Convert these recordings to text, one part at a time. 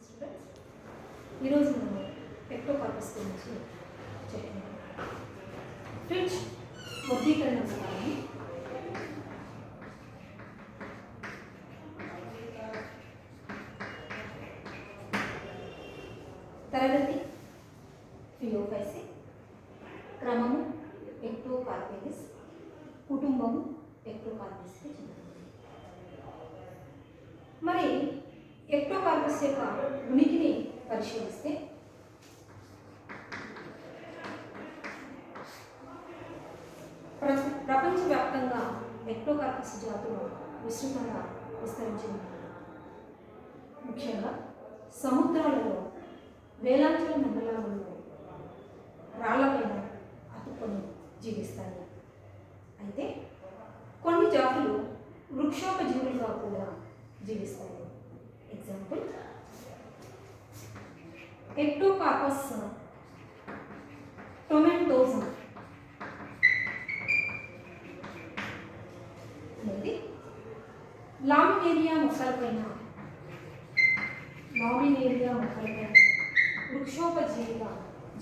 Students, ఈరోజు మనం Ectocarpus గురించి చెప్పుకుందాం. ఫ్రిడ్జ్ వర్గీకరణ ప్రకారం తరగతి ఫియోఫైసి, క్రమము ఎక్టోకార్పేలిస్, కుటుంబము ఎక్టోకార్పస్కి చెందినది. మరి ఎక్టోకార్పస్ యొక్క ఉనికిని పరిశీలిస్తే ప్రపంచవ్యాప్తంగా ఎక్టోకార్పస్ జాతులు విస్తృతంగా విస్తరించి ఉన్నాయి. ముఖ్యంగా సముద్రాలలో, వేలాంచల మండలాలలో రాళ్లపైన అతుక్కొని జీవిస్తాయి. అయితే కొన్ని జాతులు వృక్షోపజీవులుగా కూడా జీవిస్తాయి. ఎగ్జాంపుల్, ఎక్టోకార్పస్ టొమెంటోజం అనేది లామినేరియా మొక్కలపైన వృక్షోపజీవిగా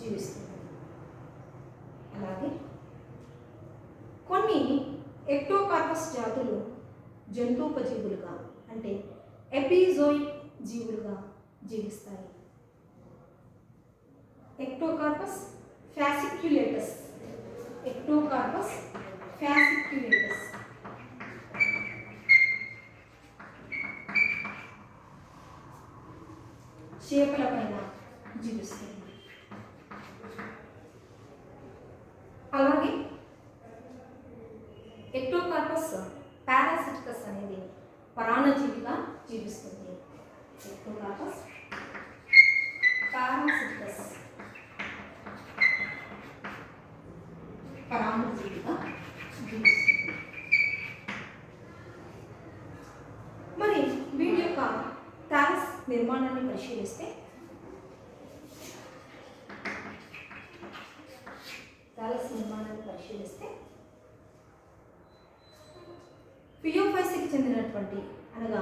జీవిస్తుంది. అలాగే కొన్ని ఎక్టోకార్పస్ జాతులు జంతువుపజీవులుగా అంటే ఎపిజోయిక్ జీవులుగా జీవిస్తాయి. ఎక్టోకార్పస్ ఫ్యాసిక్యులేటస్ చేపల పైన జీవిస్తుంది. అలాగే ఎక్టోకార్పస్ పారాసిటికస్ అనేది పరాన్నజీవిగా జీవిస్తుంది. ఎక్టోకార్పస్ పారాసిటికస్ పరాన్నజీవిగా జీవిస్తుంది. మరి వీటి యొక్క థాలస్ నిర్మాణాన్ని పరిశీలిస్తే ఫియోఫైసికి చెందినటువంటి అనగా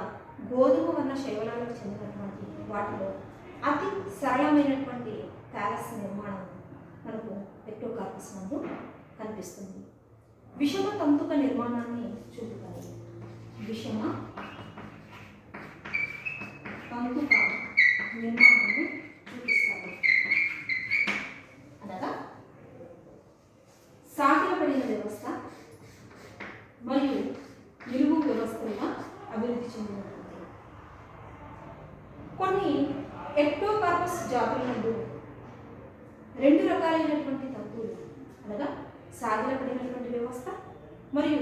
గోధుమ వర్ణ శైవలాలకు చెందినటువంటి వాటిలో అతి సరళమైనటువంటి థాలస్ నిర్మాణం మనకు ఎక్టోకార్పస్ నందు కనిపిస్తుంది. విషమ తంతుక నిర్మాణాన్ని చూపుతాయి. విషమ తంతుక నిర్మాణాన్ని చూపిస్తారు. అనగా సాగిలపడిన వ్యవస్థ మరియు నిలువు వ్యవస్థగా అభివృద్ధి చెందినటువంటి కొన్ని ఎక్టోకార్పస్ జాతులందు రెండు రకాలైనటువంటి తంతువులు అనగా సాగిలపడినటువంటి వ్యవస్థ మరియు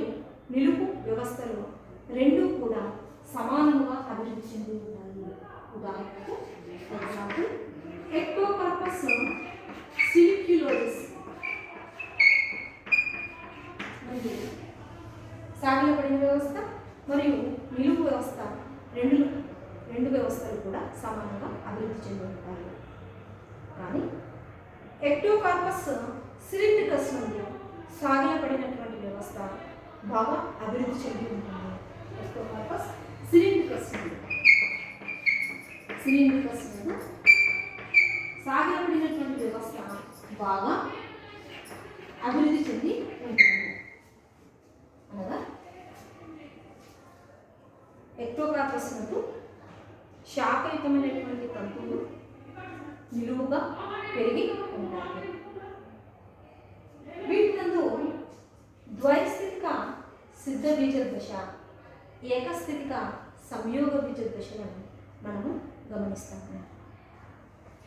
నిలువు వ్యవస్థలు రెండు కూడా సమానంగా అభివృద్ధి చెంది ఉన్నాయి. ఉదాహరణకు ఎగ్జాంపుల్, ఎక్టోకార్పస్ సిలిక్యులోసిస్ సాగిలపడిన వ్యవస్థ మరియు నిలువు వ్యవస్థ రెండు వ్యవస్థలు కూడా సమానంగా అభివృద్ధి చెంది ఉంటాయి. కానీ ఎక్టోకార్పస్ సిలిండ్రికస్ నుండి సాగిలపడినటువంటి వ్యవస్థ బాగా అభివృద్ధి చెంది ఉంటుంది. ఎక్టోకార్పస్ సిలిండ్రికస్ నుండి సాగిలపడినటువంటి వ్యవస్థ బాగా అభివృద్ధి చెంది ఉంటుంది. అనగా ఎక్టోకార్పస్ నందు శాఖయుతమైనటువంటి తంతువులు నిలువుగా పెరిగి ఉంటాయి. వీటి నందు ద్వైస్థితిక సిద్ధ బీజ దశ, ఏకస్థితిక సంయోగ బీజ దశలను మనము గమనిస్తాము.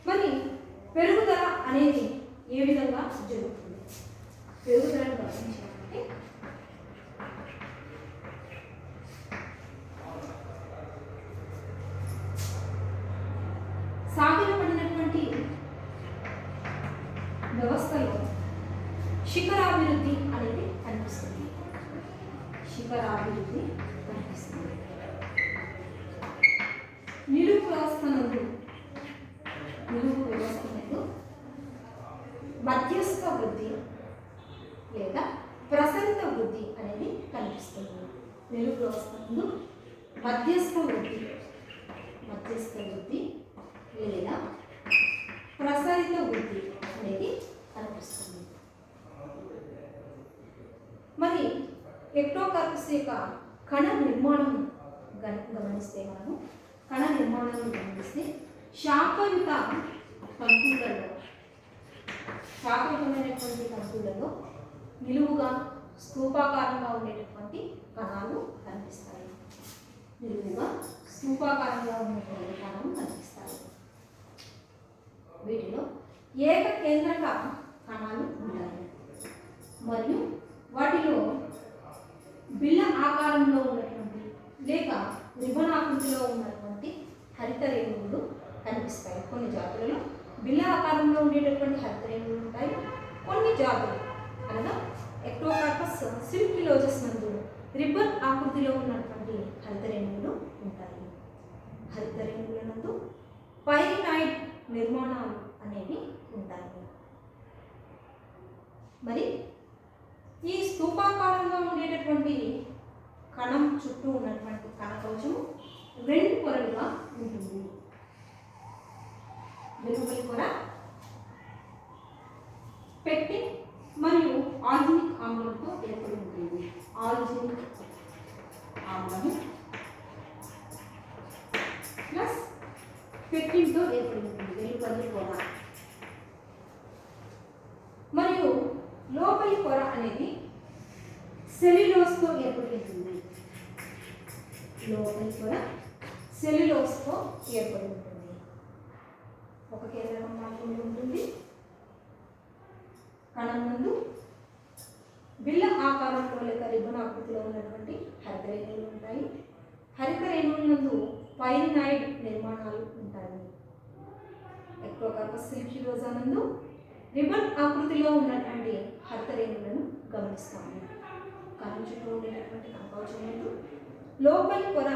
మరి పెరుగుదల అనేది ఏ విధంగా జరుగుతుంది? పెరుగుదలను గమనించాలంటే సాగిలపడినటువంటి వ్యవస్థలో శిఖరాభివృద్ధి అనేది కనిపిస్తుంది. నిలువు వ్యవస్థ నందు మధ్యస్థ వృద్ధి లేదా ప్రసరిత వృద్ధి అనేది కనిపిస్తుంది. నిలువు వ్యవస్థ నందు మధ్యస్థ వృద్ధి లేదా ప్రసరిత వృద్ధి అనేది కనిపిస్తుంది. మరి ఎక్టోకార్పస్ యొక్క కణ నిర్మాణం గమనిస్తే మనము కణ నిర్మాణాన్ని గమనిస్తే శాఖయుత శాఖయుతమైనటువంటి తంతువులలో నిలువుగా స్తూపాకారంగా ఉండేటటువంటి కణాలు కనిపిస్తాయి. నిలువుగా స్తూపాకారంగా ఉన్నటువంటి కణాలు కనిపిస్తాయి. వీటిలో ఏకకేంద్రక కణాలు ఉంటాయి మరియు వాటిలో బిళ్ళ ఆకారంలో ఉన్నటువంటి లేక రిబనాకృతిలో ఉన్నటువంటి హరిత రేణువులు కనిపిస్తాయి. కొన్ని జాతులలో బిళ్ళ ఆకారంలో ఉండేటటువంటి హరిత రేణువులు ఉంటాయి. కొన్ని జాతులు అనగా ఎక్టోకార్పస్ సిల్క్యులోజస్ నందు రిబ్బన్ ఆకృతిలో ఉన్నటువంటి హరిత రేణువులు ఉంటాయి. హరిత రేణువుల నందు పైరినాయిడ్ నిర్మాణాలు అనేవి ఉంటాయి. మరి ఈ స్తూపాకారంగా ఉండేటటువంటి కణం చుట్టూ ఉన్నటువంటి కణకవచము రెండు పొరలుగా ఉంటుంది. వెలుపలి పొర పెక్టిన్ మరియు ఆల్జినిక్ ఆమ్లంతో ఏర్పడి ఉంటుంది. ఆల్జినిక్ ఆమ్లము ప్లస్ పెక్టిన్తో ఏర్పడి ఉంటుంది వెలుపలి పొర. మరియు లోపలి పొర అనేది సెల్యులోస్తో ఏర్పడి ఉంటుంది. లోపలి పొర సెల్యులోస్తో ఏర్పడి ఉంటుంది. ఒక కేంద్రకం మాత్రమే ఉంటుంది. కణం నందు బిళ్ళ ఆకారంలో లేక రిబ్బన్ ఆకృతిలో ఉన్నటువంటి హరిత రేణువులు ఉంటాయి. హరిత రేణువుల నందు పైరినాయిడ్ నిర్మాణాలు ఉంటాయి. ఎక్టోకార్పస్ సిల్క్యులోజా నందు రిబ్బన్ ఆకృతిలో ఉన్నటువంటి హరిత రేణువులను గమనిస్తాము. కణం చుట్టూ ఉండేటటువంటి కణకవచం లోపలి పొర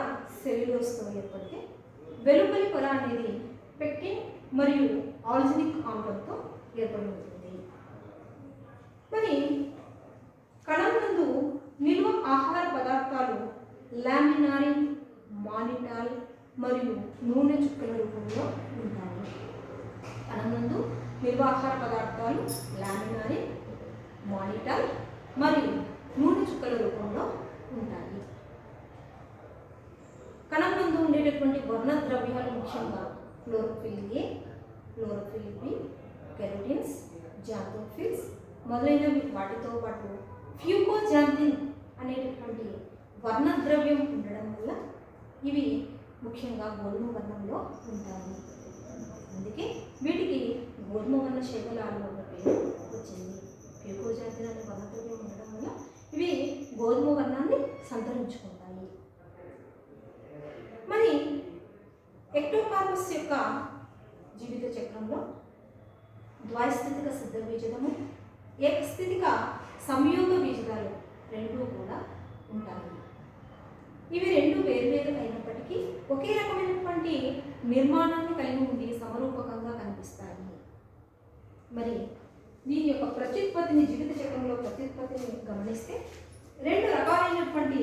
సెల్యులోస్తో ఏర్పడితే వెలుపలి పొర అనేది పెక్టిన్ మరియు ఆల్జినిక్ ఆమ్లంతో ఏర్పడి ఉంటుంది. మరి కణం నందు నిల్వ ఆహార పదార్థాలు లామినారిన్, మానిటాల్ మరియు నూనె చుక్కల రూపంలో ఉంటాయి. కణం నందు నిల్వ ఆహార పదార్థాలు లామినారిన్, మానిటాల్ మరియు నూనె చుక్కల రూపంలో ఉంటాయి. కణం నందు ఉండేటటువంటి వర్ణ ద్రవ్యాలు ముఖ్యంగా chlorophyll A, chlorophyll B, carotenes, xanthophylls మొదలైనవి. వాటితో పాటు ఫ్యూకోజాంతిన్ అనేటటువంటి వర్ణద్రవ్యం ఉండడం వల్ల ఇవి ముఖ్యంగా గోధుమ వర్ణంలో ఉంటాయి. అందుకే వీటికి గోధుమ వర్ణ శైవలాలు అన్న పేరు వచ్చింది. ఫ్యూకోజాంతిన్ అనే వర్ణద్రవ్యం ఉండడం వల్ల ఇవి గోధుమ వర్ణాన్ని సంతరించుకుంటాయి. మరి ఎక్టోకార్పస్ యొక్క జీవిత చక్రంలో ద్వైస్థితిక సిద్ధ బీజము, ఏకస్థితిక సంయోగ బీజాలు రెండూ కూడా ఉంటాయి. ఇవి రెండు వేరువేరు అయినప్పటికీ ఒకే రకమైనటువంటి నిర్మాణాన్ని కలిగి ఉండి సమరూపకంగా కనిపిస్తాయి. మరి దీని యొక్క ప్రత్యుత్పత్తిని జీవిత చక్రంలో ప్రత్యుత్పత్తిని గమనిస్తే రెండు రకాలైనటువంటి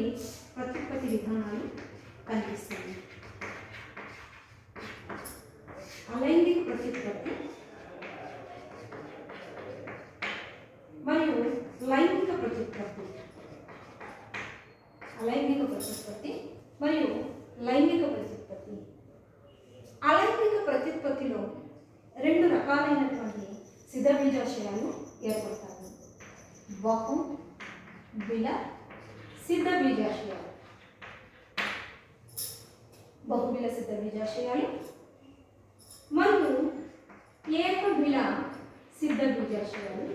ప్రత్యుత్పత్తి విధానాలు కనిపిస్తాయి. అలైంగిక ప్రత్యుత్పత్తి మరియు లైంగిక ప్రత్యుత్పత్తి. అలైంగిక ప్రత్యుత్పత్తి మరియు లైంగిక ప్రత్యుత్పత్తి. అలైంగిక ప్రత్యుత్పత్తిలో రెండు రకాలైనటువంటి సిద్ధబీజాశయాలు ఏర్పడతాయి. బహు బిల సిద్ధబీజాశయాలు, బహుబిల సిద్ధబీజాశయాలు మరియు ఏకబిల సిద్ధబీజాశయాలు.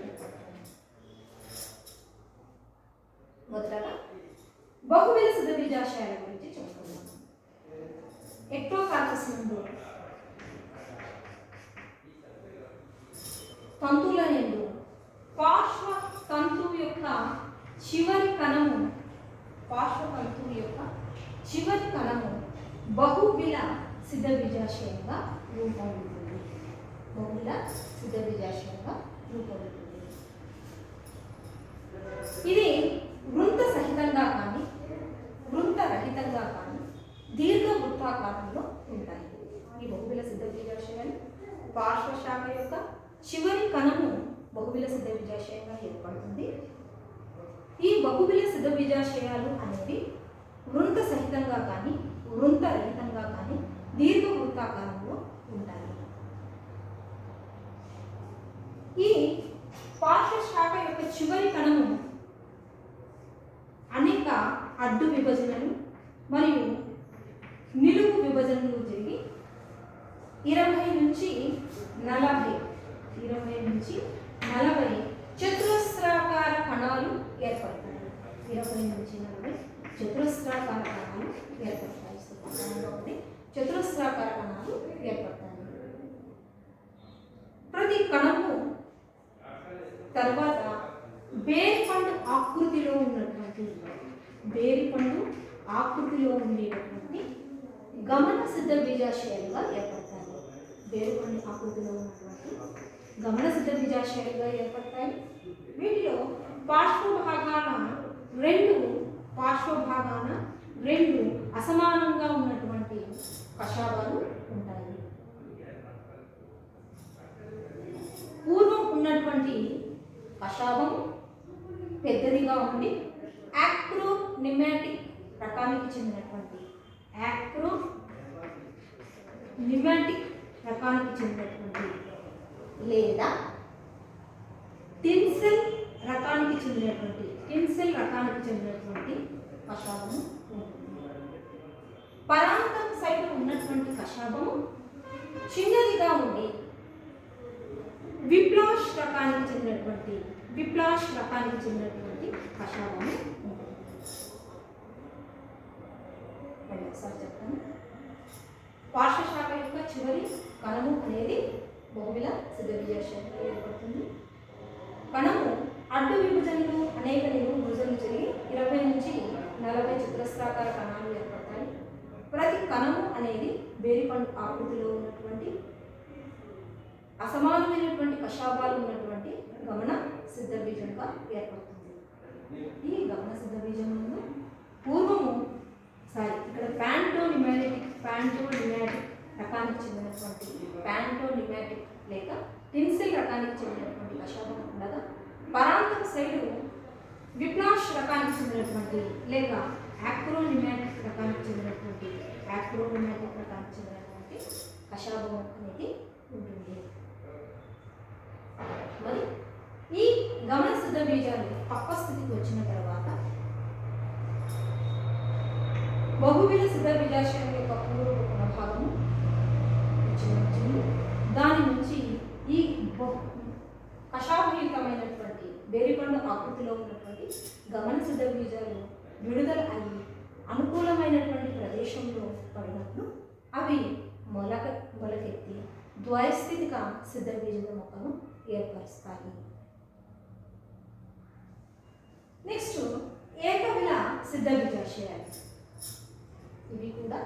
మొదటగా బహుబిల సిద్ధబీజాశయాల గురించి చెప్పుకుందాం. ఎక్టోకార్పస్ నందు తంతువుల యందు పార్శ్వ తంతువు యొక్క చివరి కణము, పార్శ్వతంతువు యొక్క చివరి కణము బహుబిల సిద్ధబీజాశయంగా రూపొందుతుంది. బహుబిల సిద్ధబీజాశయంగా రూపొందుతుంది. ఇది వృంత సహితంగా కానీ వృంతరహితంగా కానీ దీర్ఘ వృత్తాకారంలో ఉంటాయి. ఈ బహుబిల సిద్ధబీజాశయాలు పార్శ్వశాఖ యొక్క చివరి కణము బహుబిల సిద్ధ బీజాశయంగా ఏర్పడుతుంది. ఈ బహుబిల సిద్ధ బీజాశయాలు అనేవి వృంత సహితంగా కానీ వృంత రహితంగా కానీ దీర్ఘవృత్తాకారంలో ఉంటాయి. ఈ పార్శ్వశాఖ యొక్క చివరి కణము అనేక అడ్డు విభజనలు మరియు నిలువు విభజనలు జరిగి 20 నుంచి 40 చతురస్రాకార కణాలు ఏర్పడతాయి. 20 నుంచి 40 చతురస్రాకార కణాలు ఏర్పడతాయి. చతురస్రాకార కణాలు ఏర్పడతాయి. ప్రతి కణము తర్వాత బేరిపండు ఆకృతిలో ఉండేటటువంటి గమన సిద్ధ బీజాశయాలుగా ఏర్పడతాయి. బేరిపండు ఆకృతిలో ఉన్నటువంటి గమన సిద్ధ బీజాశయాలుగా ఏర్పడతాయి. వీటిలో పార్శ్వభాగాన రెండు అసమానంగా ఉన్నటువంటి కషాయాలు ఉంటాయి. పూర్వం ఉన్నటువంటి కషాయం పెద్దదిగా ఉండి యాక్రోనిమాటిక్ రకానికి చెందినటువంటి లేదా టిన్సెల్ రకానికి చెందినటువంటి కషాయము ఉంటుంది. పరాంతం సైడ్ ఉన్నటువంటి కషాయము చిన్నదిగా ఉండి విప్లాష్ రకానికి చెందినటువంటి కషాయము ఉంటుంది. ఒకసారి చెప్తాను. పార్శ్వశాఖ యొక్క చివరి కణము అనేది బహుబిల సిద్ధ బీజాశయంగా ఏర్పడుతుంది. కణము అడ్డు విభజనలు అనేక నిలువు విభజనలు జరిగి 20 నుంచి 40 చతురస్రాకార కణాలు ఏర్పడతాయి. ప్రతి కణము అనేది బేరిపండు ఆకృతిలో ఉన్నటువంటి అసమానమైనటువంటి కషాయాలు ఉన్నటువంటి గమన సిద్ధ బీజంగా ఏర్పడుతుంది. ఈ గమన సిద్ధ బీజంలో పూర్వము ఇక్కడ ప్యాంటోనిమాటిక్ రకానికి చెందినటువంటి లేక టిన్సెల్ రకానికి చెందినటువంటి కషాయం ఉండగా పరాంతం సైడు విప్లాష్ రకానికి చెందినటువంటి లేక యాక్రోనిమాటిక్ రకానికి చెందినటువంటి కషాయం అనేది ఉంటుంది. మరి ఈ గమన సిద్ధ బీజాలు పక్వ స్థితికి వచ్చిన తర్వాత బహుబిల సిద్ధ బీజాశయం యొక్క పూర్వ భాగము వచ్చింది. దాని నుంచి ఈ కషాయయుతమైనటువంటి బేరిపండు ఆకృతిలో ఉన్నటువంటి గమన సిద్ధ బీజాలు విడుదల అయ్యి అనుకూలమైనటువంటి ప్రదేశంలో పడినప్పుడు అవి మొలకెత్తి ద్వయస్థితిక సిద్ధ బీజ మొక్కను ఏర్పరుస్తాయి. నెక్స్ట్ ఏకవిల సిద్ధ బీజాశయాలు. ఇవి కూడా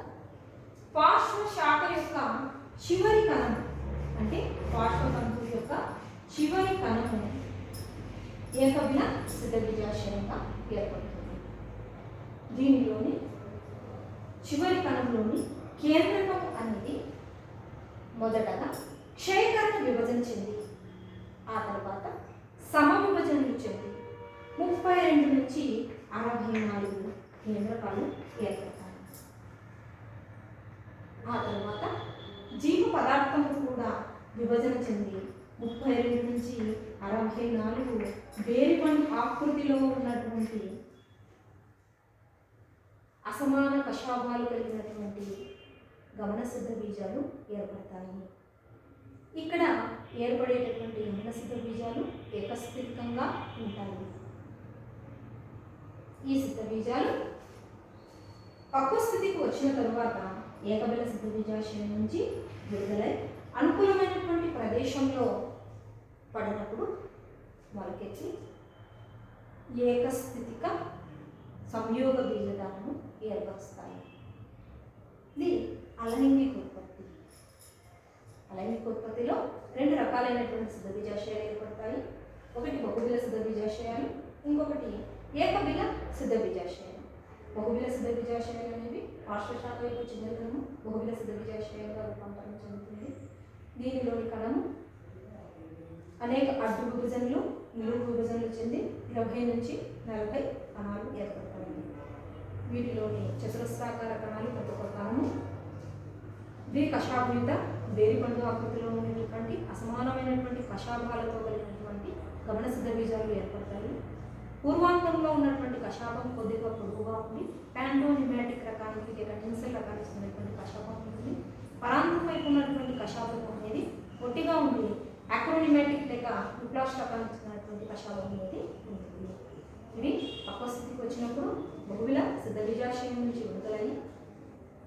పార్శ్వశాఖ యొక్క చివరి కణం అంటే పార్శ్వతంతు యొక్క చివరి కణము ఏకవిల సిద్ధ బీజాశయంగా ఏర్పడుతుంది. దీనిలోని చివరి కణంలోని కేంద్రకం అనేది మొదటగా క్షయకరణ విభజన చెంది ఆ తర్వాత సమవిభజనలు చెంది 32 నుంచి 64 కేంద్రకాలు ఏర్పడతాయి. ఆ తర్వాత జీవ పదార్థం కూడా విభజన చెంది 32 నుంచి 64 బేరిపండు ఆకృతిలో ఉన్నటువంటి అసమాన కషాయాలు కలిగినటువంటి గమన సిద్ధ బీజాలు ఏర్పడతాయి. ఇక్కడ ఏర్పడేటటువంటి గమన సిద్ధ బీజాలు ఏకస్థితికంగా ఉంటాయి. ఈ సిద్ధ బీజాలు పక్వ స్థితికి వచ్చిన తరువాత ఏకబిల సిద్ధ బీజాశయం నుంచి విడుదలై అనుకూలమైనటువంటి ప్రదేశంలో పడినప్పుడు మొలకెత్తి ఏకస్థితిక సంయోగ బీజదాలను ఏర్పరుస్తాయి. ఇది అలైంగిక ఉత్పత్తి. అలైంగిక ఉత్పత్తిలో 2 రకాలైనటువంటి సిద్ధ బీజాశయాలు ఏర్పడతాయి. ఒకటి బహుబిల సిద్ధ బీజాశయాలు, ఇంకొకటి ఏకబిల సిద్ధ బీజాశయాలు. బహుబిల సిద్ధ బీజాశయాలు అనేవి పార్శ్వశాఖ యొక్క చివరి కణము బహుబిల సిద్ధ బీజాశయంగా రూపాంతరం చెందుతుంది. దీనిలోని కణము అనేక అడ్డు విభజనలు, నిలువు విభజనలు చెంది 20 నుంచి 40 కణాలు ఏర్పడతాయి. వీటిలోని చతురస్రాకార కణాలు ప్రతి ఒక్క కణము ద్వికషాభయుత బేరిపండు ఆకృతిలో ఉన్నటువంటి అసమానమైనటువంటి కషాభాలతో కలిగినటువంటి గమనసిద్ధ బీజాలు ఏర్పడతాయి. పూర్వాంతంలో ఉన్నటువంటి కషాభం కొద్దిగా పొడుగుగా ఉండి ప్యాంటోనిమాటిక్ రకానికి లేక నిన్సెల్ రకానికి చెందినటువంటి కషాభం ఉంటుంది. పరాంతం వైపు ఉన్నటువంటి కషాభం అనేది పొట్టిగా ఉండి అక్రోనిమాటిక్ లేక విప్లాష్ రకానికి చెందినటువంటి కషాభం అనేది ఉంటుంది. ఇవి పక్వస్థితికి వచ్చినప్పుడు బహువిల సిద్ధ బీజాశయం నుంచి విడుదలయ్యి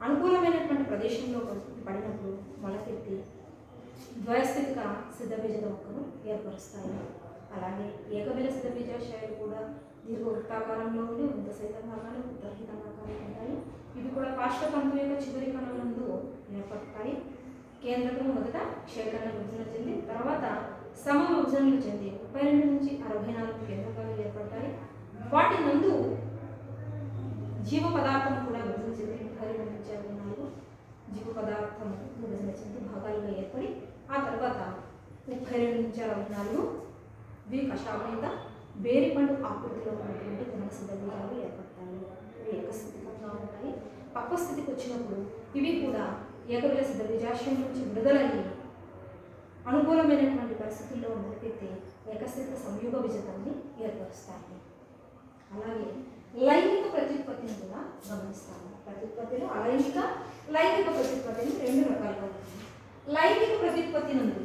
అనుకూలమైనటువంటి ప్రదేశంలో పడినప్పుడు మొలకెత్తి ద్వయస్థితిక సిద్ధబీజ మొక్కను ఏర్పరుస్తాయి. అలాగే ఏకబిల సిద్ధబీజాశయాలు కూడా దీర్ఘ వృత్తాకారంలో ఉండి వృత్త సహిత భాగాలు వృత్తరహిత భాగాలు ఉంటాయి. ఇవి కూడా పార్శ్వతంతు యొక్క చివరి కణములందు ఏర్పడతాయి. కేంద్రకం మొదట క్షేత్రణ విభజన చెంది తర్వాత సమ విభజనలు చెంది 32 నుంచి 64 కేంద్రకాలు ఏర్పడతాయి. వాటి నందు జీవ పదార్థం కూడా విభజన చెంది 32 నుంచి 64 జీవ పదార్థం విభజన చెంది భాగాలుగా ఏర్పడి ఆ తర్వాత 32 నుంచి 64 ద్వికషాభయుత బేరిపండు ఆకృతిలో ఉన్నటువంటి గమనసిద్ధ బీజాలు ఏర్పడతాయి. ఇవి ఏకస్థితికంగా ఉంటాయి. పక్వస్థితికి వచ్చినప్పుడు ఇవి కూడా ఏకబిల సిద్ధ బీజాశయం నుంచి విడుదలయ్యి అనుకూలమైనటువంటి పరిస్థితుల్లో మొదలెత్తి ఏకస్థిత సంయుగ విజతాన్ని ఏర్పరుస్తాయి. అలాగే లైంగిక ప్రత్యుత్పత్తిని కూడా గమనిస్తాము. ప్రత్యుత్పత్తిలో అలైంగిక లైంగిక ప్రత్యుత్పత్తిని 2 రకాలుగా ఉంటుంది. లైంగిక ప్రత్యుత్పత్తి నందు